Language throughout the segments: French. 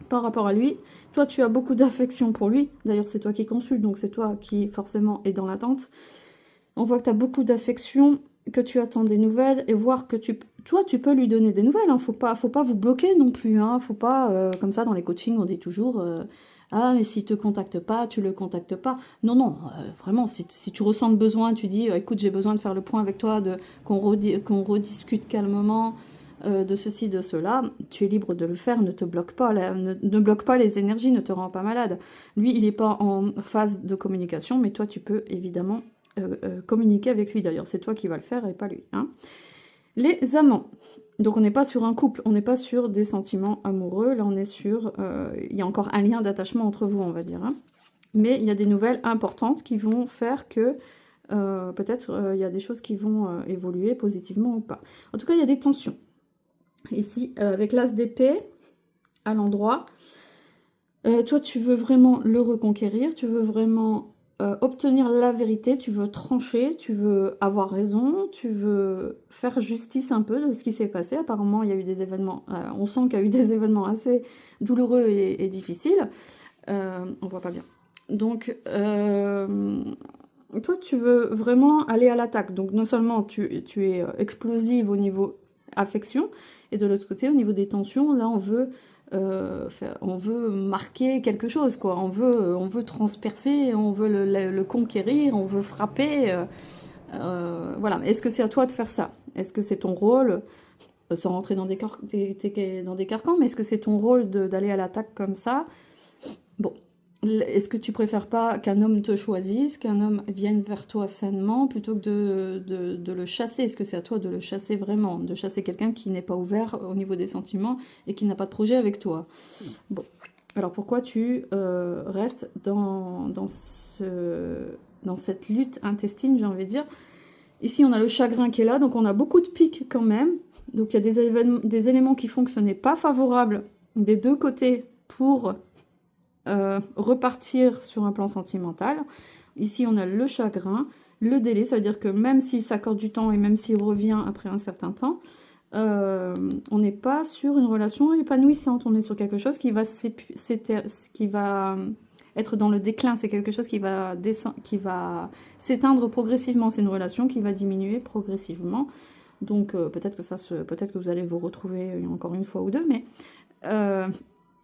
par rapport à lui. Toi, tu as beaucoup d'affection pour lui. D'ailleurs, c'est toi qui consulte, donc c'est toi qui, forcément, est dans l'attente. On voit que tu as beaucoup d'affection, que tu attends des nouvelles, et voir que toi, tu peux lui donner des nouvelles. Hein. Faut pas vous bloquer non plus. Hein. Faut pas, comme ça, dans les coachings, on dit toujours... ah, mais s'il te contacte pas, tu le contactes pas. Non, non, vraiment, si tu ressens le besoin, tu dis, écoute, j'ai besoin de faire le point avec toi, qu'on rediscute calmement de ceci, de cela, tu es libre de le faire, ne te bloque pas, ne bloque pas les énergies, ne te rend pas malade. Lui, il n'est pas en phase de communication, mais toi, tu peux évidemment communiquer avec lui. D'ailleurs, c'est toi qui vas le faire et pas lui. Hein. Les amants. Donc on n'est pas sur un couple, on n'est pas sur des sentiments amoureux, là on est sur... il y a encore un lien d'attachement entre vous, on va dire. Hein. Mais il y a des nouvelles importantes qui vont faire que peut-être il y a des choses qui vont évoluer positivement ou pas. En tout cas, il y a des tensions. Ici, avec l'as d'épée, à l'endroit, toi tu veux vraiment le reconquérir, tu veux vraiment... obtenir la vérité, tu veux trancher, tu veux avoir raison, tu veux faire justice un peu de ce qui s'est passé. Apparemment, il y a eu des événements, on sent qu'il y a eu des événements assez douloureux et difficiles. On voit pas bien. Donc, toi, tu veux vraiment aller à l'attaque. Donc, non seulement tu es explosive au niveau affection, et de l'autre côté, au niveau des tensions, là, on veut marquer quelque chose, quoi. On veut transpercer, on veut le conquérir, on veut frapper. Voilà. Est-ce que c'est à toi de faire ça? Est-ce que c'est ton rôle, sans rentrer dans des carcans, mais est-ce que c'est ton rôle d'aller à l'attaque comme ça? Bon. Est-ce que tu préfères pas qu'un homme te choisisse, qu'un homme vienne vers toi sainement, plutôt que de le chasser? Est-ce que c'est à toi de le chasser vraiment? De chasser quelqu'un qui n'est pas ouvert au niveau des sentiments et qui n'a pas de projet avec toi? Bon. Alors pourquoi tu restes dans cette lutte intestine, j'ai envie de dire? Ici, on a le chagrin qui est là, donc on a beaucoup de pics quand même. Donc il y a des éléments qui font que ce n'est pas favorable des deux côtés pour... repartir sur un plan sentimental. Ici, on a le chagrin, le délai, ça veut dire que même s'il s'accorde du temps et même s'il revient après un certain temps, on n'est pas sur une relation épanouissante, on est sur quelque chose qui va être dans le déclin, c'est quelque chose qui va s'éteindre progressivement, c'est une relation qui va diminuer progressivement. Donc peut-être que vous allez vous retrouver encore une fois ou deux, mais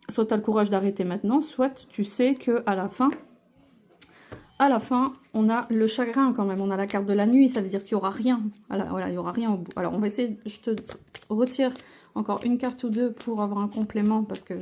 soit tu as le courage d'arrêter maintenant, soit tu sais qu'à la fin, on a le chagrin quand même. On a la carte de la nuit, ça veut dire qu'il n'y aura rien. Voilà, il n'y aura rien au bout. Alors, on va essayer, je te retire encore une carte ou deux pour avoir un complément, parce que